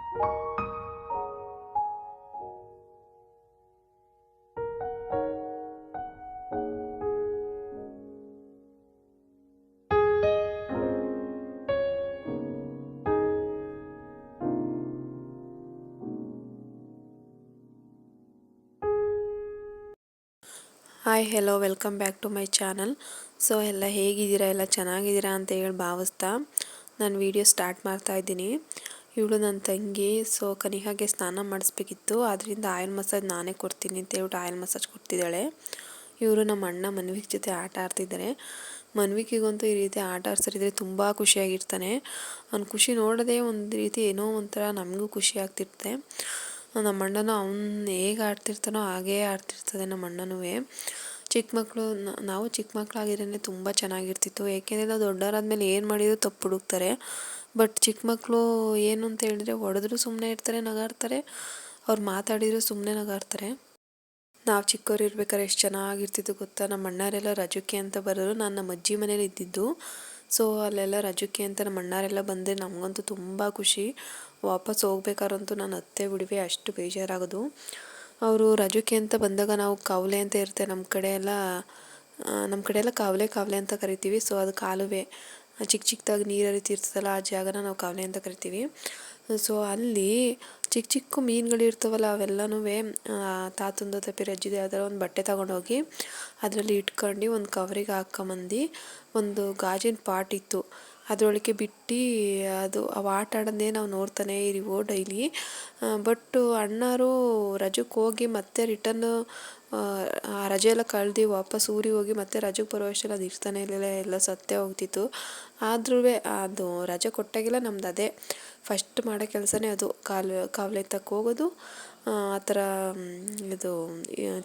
Hi hello welcome back to my channel. So ಎಲ್ಲ ಹೇಗಿದ್ದೀರಾ, ಎಲ್ಲ ಚೆನ್ನಾಗಿದ್ದೀರಾ ಅಂತ ಹೇಳಿ ಭಾವಿಸ್ತಾ ನಾನು ವಿಡಿಯೋ ಸ್ಟಾರ್ಟ್ ಮಾಡ್ತಾ ಇದ್ದೀನಿ. ಇವಳು ನನ್ನ ತಂಗಿ. ಸೊ ಕನಿಹಾಗೆ ಸ್ನಾನ ಮಾಡಿಸ್ಬೇಕಿತ್ತು, ಅದರಿಂದ ಆಯಿಲ್ ಮಸಾಜ್ ನಾನೇ ಕೊಡ್ತೀನಿ ಅಂತ ಹೇಳ್ಬಿಟ್ಟು ಆಯಿಲ್ ಮಸಾಜ್ ಕೊಡ್ತಿದ್ದಾಳೆ. ಇವರು ನಮ್ಮ ಅಣ್ಣ ಮನ್ವಿಕ್ ಜೊತೆ ಆಟ ಆಡ್ತಿದ್ದಾರೆ. ಮನ್ವಿಕಿಗಂತೂ ಈ ರೀತಿ ಆಟ ಆಡ್ಸರಿದ್ರೆ ತುಂಬ ಖುಷಿಯಾಗಿರ್ತಾನೆ. ಅವ್ನ ಖುಷಿ ನೋಡೋದೇ ಒಂದು ರೀತಿ ಏನೋ ಒಂಥರ ನಮಗೂ ಖುಷಿ ಆಗ್ತಿರುತ್ತೆ. ನಮ್ಮ ಅಣ್ಣನೂ ಅವ್ನು ಹೇಗೆ ಆಡ್ತಿರ್ತಾನೋ ಹಾಗೇ ಆಡ್ತಿರ್ತದೆ ನಮ್ಮ ಅಣ್ಣನೂ. ಚಿಕ್ಕ ಮಕ್ಕಳು, ನಾವು ಚಿಕ್ಕ ಮಕ್ಕಳಾಗಿರೇ ತುಂಬ ಚೆನ್ನಾಗಿರ್ತಿತ್ತು. ಏಕೆಂದರೆ ನಾವು ದೊಡ್ಡವರಾದ್ಮೇಲೆ ಏನು ಮಾಡಿದ್ರು ತಪ್ಪು ಹುಡುಕ್ತಾರೆ. ಬಟ್ ಚಿಕ್ಕ ಮಕ್ಕಳು ಏನು ಅಂತ ಹೇಳಿದ್ರೆ ಹೊಡೆದ್ರು ಸುಮ್ಮನೆ ಇರ್ತಾರೆ, ನಗಾಡ್ತಾರೆ. ಅವ್ರು ಮಾತಾಡಿದ್ರು ಸುಮ್ಮನೆ ನಗಾಡ್ತಾರೆ. ನಾವು ಚಿಕ್ಕವ್ರು ಇರ್ಬೇಕಾದ್ರೆ ಎಷ್ಟು ಚೆನ್ನಾಗಿರ್ತಿತ್ತು ಗೊತ್ತಾ. ನಮ್ಮ ಅಣ್ಣಾರೆಲ್ಲ ರಜಕ್ಕೆ ಅಂತ ಬರೋರು. ನಾನು ನಮ್ಮ ಅಜ್ಜಿ ಮನೇಲಿ ಇದ್ದಿದ್ದು. ಸೊ ಅಲ್ಲೆಲ್ಲ ರಜಕ್ಕೆ ಅಂತ ನಮ್ಮ ಅಣ್ಣಾರೆಲ್ಲ ಬಂದರೆ ನಮಗಂತೂ ತುಂಬ ಖುಷಿ. ವಾಪಸ್ ಹೋಗ್ಬೇಕಾದ್ರಂತೂ ನಾನು ಅತ್ತೆ ಬಿಡುವೆ, ಅಷ್ಟು ಬೇಜಾರಾಗೋದು. ಅವರು ರಜಕ್ಕೆ ಅಂತ ಬಂದಾಗ ನಾವು ಕಾವಲೆ ಅಂತ ಇರುತ್ತೆ ನಮ್ಮ ಕಡೆ ಎಲ್ಲ ಕಾವಲೆ ಅಂತ ಕರಿತೀವಿ. ಸೊ ಅದು ಕಾಲುವೆ, ಚಿಕ್ಕ ಚಿಕ್ಕದಾಗಿ ನೀರು ಹರಿತಿರ್ತದಲ್ಲ, ಆ ಜಾಗನ ನಾವು ಕಾವಲೆ ಅಂತ ಕರಿತೀವಿ. ಸೊ ಅಲ್ಲಿ ಚಿಕ್ಕ ಚಿಕ್ಕ ಮೀನುಗಳು ಇರ್ತಾವಲ್ಲ, ಅವೆಲ್ಲನೂ ತಾತಂದು ತಪ್ಪಿ ರಜ್ಜಿದು ಯಾವ್ದಾರ ಒಂದು ಬಟ್ಟೆ ತಗೊಂಡೋಗಿ ಅದರಲ್ಲಿ ಇಟ್ಕೊಂಡು ಒಂದು ಕವರಿಗೆ ಹಾಕ್ಕೊಂಬಂದು, ಒಂದು ಗಾಜಿನ ಪಾಟ್ ಇತ್ತು ಅದರೊಳಗೆ ಬಿಟ್ಟು ಅದು ಅವು ಆಟ ಆಡೋದೇ ನಾವು ನೋಡ್ತಾನೆ ಇರಿವೋ ಡೈಲಿ. ಬಟ್ಟು ಅಣ್ಣಾರು ರಜಕ್ಕೆ ಹೋಗಿ ಮತ್ತೆ ರಿಟರ್ನ್ ಆ ರಜೆ ಎಲ್ಲ ಕಳೆದು ವಾಪಸ್ ಊರಿಗೆ ಹೋಗಿ ಮತ್ತೆ ರಜಕ್ಕೆ ಬರೋ ಅಷ್ಟೆಲ್ಲ ಅದು ಇರ್ತಾನೆ ಇರಲಿಲ್ಲ, ಎಲ್ಲ ಸತ್ತೇ ಹೋಗ್ತಿತ್ತು. ಆದ್ರೂ ಅದು ರಜೆ ಕೊಟ್ಟಾಗೆಲ್ಲ ನಮ್ದು ಅದೇ ಫಸ್ಟ್ ಮಾಡೋ ಕೆಲಸನೇ ಅದು. ಕಾವಲೆ ತಕ್ಕ ಹೋಗೋದು, ಆ ಥರ ಇದು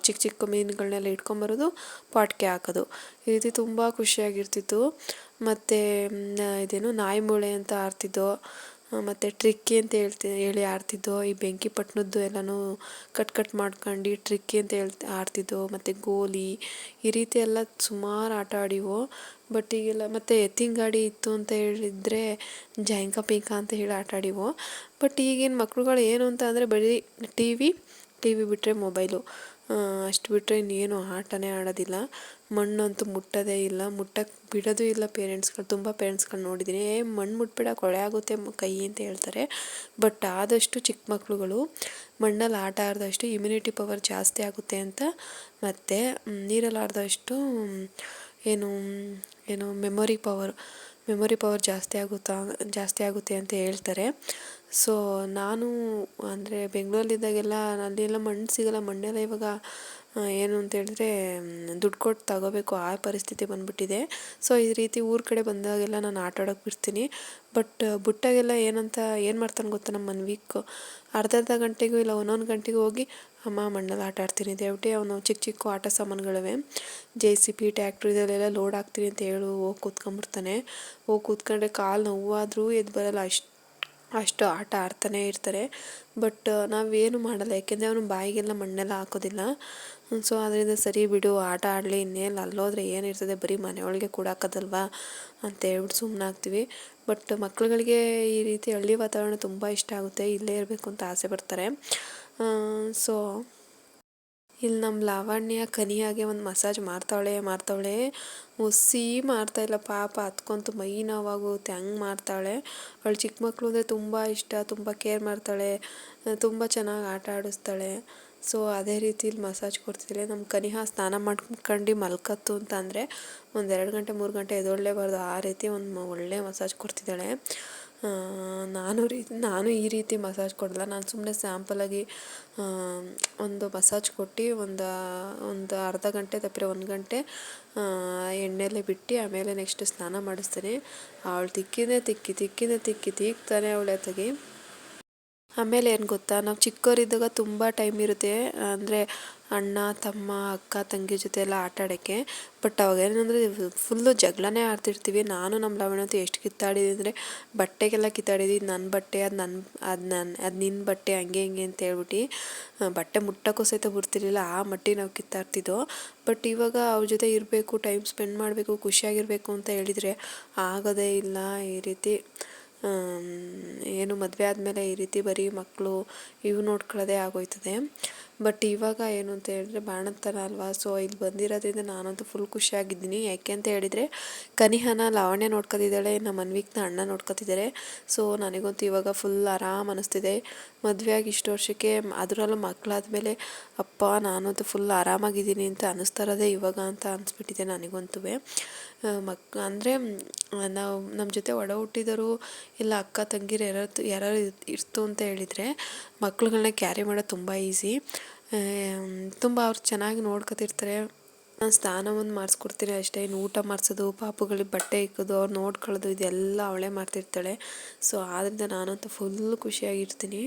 ಚಿಕ್ಕ ಚಿಕ್ಕ ಮೀನುಗಳನ್ನೆಲ್ಲ ಇಟ್ಕೊಂಬರೋದು, ಪಾಟ್ಗೆ ಹಾಕೋದು. ಈ ರೀತಿ ತುಂಬ ಖುಷಿಯಾಗಿರ್ತಿತ್ತು. ಮತ್ತು ಇದೇನು ನಾಯಿ ಮೂಳೆ ಅಂತ ಆಡ್ತಿದ್ದೋ, ಮತ್ತು ಟ್ರಿಕ್ಕಿ ಅಂತ ಹೇಳಿ ಆಡ್ತಿದ್ದೋ. ಈ ಬೆಂಕಿ ಪಟ್ಟಣದ್ದು ಎಲ್ಲನೂ ಕಟ್ ಮಾಡ್ಕೊಂಡು ಟ್ರಿಕ್ಕಿ ಅಂತ ಆಡ್ತಿದ್ದೋ. ಮತ್ತು ಗೋಲಿ, ಈ ರೀತಿ ಎಲ್ಲ ಸುಮಾರು ಆಟ ಆಡಿವೋ. ಬಟ್ ಈಗೆಲ್ಲ ಮತ್ತು ಎತ್ತಿನ ಗಾಡಿ ಇತ್ತು ಅಂತ ಹೇಳಿದರೆ ಜೈಂಕ ಪಿಂಕ ಅಂತ ಹೇಳಿ ಆಟ ಆಡಿವೋ. ಬಟ್ ಈಗಿನ ಮಕ್ಳುಗಳು ಏನು ಅಂತ ಅಂದರೆ ಬರೀ ಟಿ ವಿ ಬಿಟ್ಟರೆ ಮೊಬೈಲು, ಅಷ್ಟು ಬಿಟ್ಟರೆ ಇನ್ನೇನು ಆಟನೇ ಆಡೋದಿಲ್ಲ. ಮಣ್ಣಂತೂ ಮುಟ್ಟೋದೇ ಇಲ್ಲ, ಮುಟ್ಟಕ್ಕೆ ಬಿಡೋದು ಇಲ್ಲ ಪೇರೆಂಟ್ಸ್ಗಳು. ತುಂಬ ಪೇರೆಂಟ್ಸ್ಗಳು ನೋಡಿದ್ದೀನಿ, ಮಣ್ಣು ಮುಟ್ಬೇಡ ಕೊಳೆ ಆಗುತ್ತೆ ಕೈ ಅಂತ ಹೇಳ್ತಾರೆ. ಬಟ್ ಆದಷ್ಟು ಚಿಕ್ಕ ಮಕ್ಳುಗಳು ಮಣ್ಣಲ್ಲಿ ಆಟ ಆಡಿದಷ್ಟು ಇಮ್ಯುನಿಟಿ ಪವರ್ ಜಾಸ್ತಿ ಆಗುತ್ತೆ ಅಂತ, ಮತ್ತು ನೀರಲ್ಲಿ ಆಡಿದಷ್ಟು ಏನು ಮೆಮೊರಿ ಪವರ್ ಜಾಸ್ತಿ ಆಗುತ್ತೆ ಅಂತ ಹೇಳ್ತಾರೆ. ಸೊ ನಾನು ಅಂದರೆ ಬೆಂಗಳೂರಲ್ಲಿದ್ದಾಗೆಲ್ಲ ಅಲ್ಲೆಲ್ಲ ಮಣ್ಣು ಸಿಗೋಲ್ಲ. ಮಣ್ಣೆಲ್ಲ ಇವಾಗ ಏನು ಅಂತ ಹೇಳಿದ್ರೆ ದುಡ್ಡು ಕೊಟ್ಟು ತಗೋಬೇಕು, ಆ ಪರಿಸ್ಥಿತಿ ಬಂದುಬಿಟ್ಟಿದೆ. ಸೊ ಈ ರೀತಿ ಊರ ಕಡೆ ಬಂದಾಗೆಲ್ಲ ನಾನು ಆಟ ಆಡೋಕೆ ಬಿಡ್ತೀನಿ. ಬಟ್ ಬಿಟ್ಟಾಗೆಲ್ಲ ಏನು ಮಾಡ್ತಾನೆ ಗೊತ್ತಾ ನಮ್ಮ ಮನ್ವಿಕ್, ಅರ್ಧ ಗಂಟೆಗೂ ಇಲ್ಲ ಒಂದೊಂದು ಗಂಟೆಗೂ ಹೋಗಿ ಅಮ್ಮ ಮಣ್ಣಲ್ಲಿ ಆಟ ಆಡ್ತೀನಿ ಅಂತ ಹೇಳ್ಬಿಟ್ಟು ಅವನು ಚಿಕ್ಕ ಆಟ ಸಾಮಾನುಗಳಿವೆ, JCB ಟ್ಯಾಕ್ಟ್ರ್ ಇದರಲ್ಲೆಲ್ಲ ಲೋಡ್ ಹಾಕ್ತೀನಿ ಅಂತ ಹೇಳಿ ಹೋಗಿ ಕೂತ್ಕೊಂಡ್ಬಿಡ್ತಾನೆ. ಹೋಗಿ ಕೂತ್ಕೊಂಡ್ರೆ ಕಾಲು ನೋವಾದರೂ ಎದ್ದು ಬರೋಲ್ಲ, ಅಷ್ಟು ಆಟ ಆಡ್ತಾನೆ ಇರ್ತಾರೆ. ಬಟ್ ನಾವೇನು ಮಾಡಲ್ಲ, ಯಾಕೆಂದರೆ ಅವನು ಬಾಯಿಗೆಲ್ಲ ಮಣ್ಣೆಲ್ಲ ಹಾಕೋದಿಲ್ಲ. ಸೊ ಅದರಿಂದ ಸರಿ ಬಿಡು, ಆಟ ಆಡಲಿ, ಇನ್ನೇನು ಅಲ್ಲೋದ್ರೆ ಏನಿರ್ತದೆ, ಬರೀ ಮನೆಯೊಳಗೆ ಕೂಡಾಕೋದಲ್ವಾ ಅಂತ ಹೇಳ್ಬಿಟ್ಟು ಸುಮ್ಮನಾಗ್ತೀವಿ. ಬಟ್ ಮಕ್ಳುಗಳಿಗೆ ಈ ರೀತಿ ಹಳ್ಳಿ ವಾತಾವರಣ ತುಂಬ ಇಷ್ಟ ಆಗುತ್ತೆ, ಇಲ್ಲೇ ಇರಬೇಕು ಅಂತ ಆಸೆ ಪಡ್ತಾರೆ. ಸೊ ಇಲ್ಲಿ ನಮ್ಮ ಲಾವಣ್ಯ ಕನಿಯಾಗೆ ಒಂದು ಮಸಾಜ್ ಮಾಡ್ತಾವಳೆ. ಹುಸಿ ಮಾಡ್ತಾಯಿಲ್ಲ ಪಾಪ, ಹತ್ಕೊಂತು ಮೈ ನೋವಾಗುತ್ತೆ, ಹಂಗೆ ಮಾಡ್ತಾಳೆ. ಅವಳು ಚಿಕ್ಕ ಮಕ್ಕಳು ಅಂದರೆ ತುಂಬ ಇಷ್ಟ, ತುಂಬ ಕೇರ್ ಮಾಡ್ತಾಳೆ, ತುಂಬ ಚೆನ್ನಾಗಿ ಆಟ ಆಡಿಸ್ತಾಳೆ. ಸೊ ಅದೇ ರೀತಿ ಇಲ್ಲಿ ಮಸಾಜ್ ಕೊಡ್ತಿದ್ದಾಳೆ. ನಮ್ಮ ಕನಿಹಾ ಸ್ನಾನ ಮಾಡ್ಕೊಂಡು ಮಲ್ಕತ್ತು ಅಂತ ಅಂದರೆ 1-2 ಗಂಟೆ 3 ಗಂಟೆ ಎದೊಳ್ಳೇಬಾರ್ದು, ಆ ರೀತಿ ಒಂದು ಒಳ್ಳೆ ಮಸಾಜ್ ಕೊಡ್ತಿದ್ದಾಳೆ. ನಾನು ಈ ರೀತಿ ಮಸಾಜ್ ಕೊಡಲ್ಲ, ನಾನು ಸುಮ್ಮನೆ ಸ್ಯಾಂಪಲಾಗಿ ಒಂದು ಮಸಾಜ್ ಕೊಟ್ಟು ಒಂದು ಅರ್ಧ ಗಂಟೆ ತಪ್ಪಿರ 1 ಗಂಟೆ ಎಣ್ಣೆಲೆ ಬಿಟ್ಟು ಆಮೇಲೆ ನೆಕ್ಸ್ಟ್ ಸ್ನಾನ ಮಾಡಿಸ್ತೀನಿ. ಅವಳು ತಿಕ್ತಾನೆ ಅವಳೆ ತೆಗಿ. ಆಮೇಲೆ ಏನು ಗೊತ್ತಾ, ನಾವು ಚಿಕ್ಕವರಿದ್ದಾಗ ತುಂಬ ಟೈಮ್ ಇರುತ್ತೆ, ಅಂದರೆ ಅಣ್ಣ ತಮ್ಮ ಅಕ್ಕ ತಂಗಿ ಜೊತೆ ಎಲ್ಲ ಆಟ ಆಡೋಕ್ಕೆ. ಬಟ್ ಅವಾಗೇನೆಂದರೆ ಫುಲ್ಲು ಜಗಳನೇ ಆಡ್ತಿರ್ತೀವಿ. ನಾನು ನಮ್ಮ ಲಾವಣ್ಯ ಅಂತೂ ಎಷ್ಟು ಕಿತ್ತಾಡಿದ್ವಿ ಅಂದರೆ ಬಟ್ಟೆಗೆಲ್ಲ ಕಿತ್ತಾಡಿದ್ವಿ. ನನ್ನ ಬಟ್ಟೆ ಅದು ನಿನ್ನ ಬಟ್ಟೆ ಹಂಗೆ ಹಿಂಗೆ ಅಂತ ಹೇಳ್ಬಿಟ್ಟು ಬಟ್ಟೆ ಮುಟ್ಟಕ್ಕೂ ಸಹಿತ ಬಿಡ್ತಿರ್ಲಿಲ್ಲ, ಆ ಮಟ್ಟಿಗೆ ನಾವು ಕಿತ್ತಾಡ್ತಿದ್ದೋ. ಬಟ್ ಇವಾಗ ಅವ್ರ ಜೊತೆ ಇರಬೇಕು, ಟೈಮ್ ಸ್ಪೆಂಡ್ ಮಾಡಬೇಕು, ಖುಷಿಯಾಗಿರಬೇಕು ಅಂತ ಹೇಳಿದರೆ ಆಗೋದೇ ಇಲ್ಲ. ಈ ರೀತಿ ಏನು ಮದುವೆ ಆದಮೇಲೆ ಈ ರೀತಿ ಬರೀ ಮಕ್ಕಳು ಇವು ನೋಡ್ಕೊಳ್ಳೋದೇ ಆಗೋಯ್ತದೆ. ಬಟ್ ಇವಾಗ ಏನು ಅಂತ ಹೇಳಿದ್ರೆ ಬಾಣಂತನ ಅಲ್ವಾ, ಸೊ ಇಲ್ಲಿ ಬಂದಿರೋದ್ರಿಂದ ನಾನಂತೂ ಫುಲ್ ಖುಷಿಯಾಗಿದ್ದೀನಿ. ಯಾಕೆ ಅಂತ ಹೇಳಿದರೆ ಕನಿಹನ ಲಾವಣ್ಯ ನೋಡ್ಕೊತಿದ್ದಾಳೆ, ನಮ್ಮ ಮನ್ವಿಕ್ನ ಅಣ್ಣ ನೋಡ್ಕೊತಿದ್ದಾರೆ. ಸೊ ನನಗಂತೂ ಇವಾಗ ಫುಲ್ ಆರಾಮ್ ಅನ್ನಿಸ್ತಿದೆ. ಮದುವೆಯಾಗಿ ಇಷ್ಟು ವರ್ಷಕ್ಕೆ ಅದರಲ್ಲೂ ಮಕ್ಕಳಾದ್ಮೇಲೆ ಅಪ್ಪ ನಾನಂತೂ ಫುಲ್ ಆರಾಮಾಗಿದ್ದೀನಿ ಅಂತ ಅನ್ನಿಸ್ತಾ ಇರೋದೇ ಇವಾಗ ಅಂತ ಅನಿಸ್ಬಿಟ್ಟಿದೆ ನನಗಂತೂ. ಅಂದರೆ ನಾವು ನಮ್ಮ ಜೊತೆ ಒಡ ಹುಟ್ಟಿದವರು ಇಲ್ಲ ಅಕ್ಕ ತಂಗಿರು ಯಾರು ಇರ್ತು ಅಂತ ಹೇಳಿದರೆ ಮಕ್ಳುಗಳನ್ನ ಕ್ಯಾರಿ ಮಾಡೋದು ತುಂಬ ಈಸಿ. ತುಂಬ ಅವ್ರು ಚೆನ್ನಾಗಿ ನೋಡ್ಕೊತಿರ್ತಾರೆ. ನಾನು ಸ್ನಾನವನ್ನು ಮಾಡಿಸ್ಕೊಡ್ತೀನಿ ಅಷ್ಟೇ, ಇನ್ನು ಊಟ ಮಾಡಿಸೋದು, ಪಾಪುಗಳಿಗೆ ಬಟ್ಟೆ ಇಕ್ಕೋದು, ಅವ್ರು ನೋಡ್ಕೊಳ್ಳೋದು ಇದೆಲ್ಲ ಅವಳೇ ಮಾಡ್ತಿರ್ತಾಳೆ. ಸೊ ಆದ್ದರಿಂದ ನಾನಂತೂ ಫುಲ್ ಖುಷಿಯಾಗಿರ್ತೀನಿ.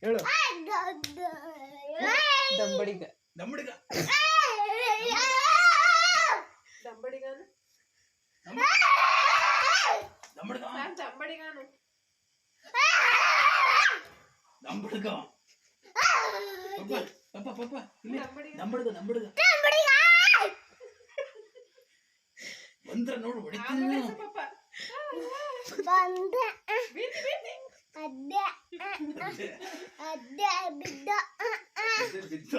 ಹೇಳು ಪಪ್ಪ ಪಪ್ಪ ಇಲ್ಲಿ ನಂಬಡ್ಗ ಬಂದ್ರ ನೋಡು ಹೊಡಿತೀನಿ ಬಿದ್ದ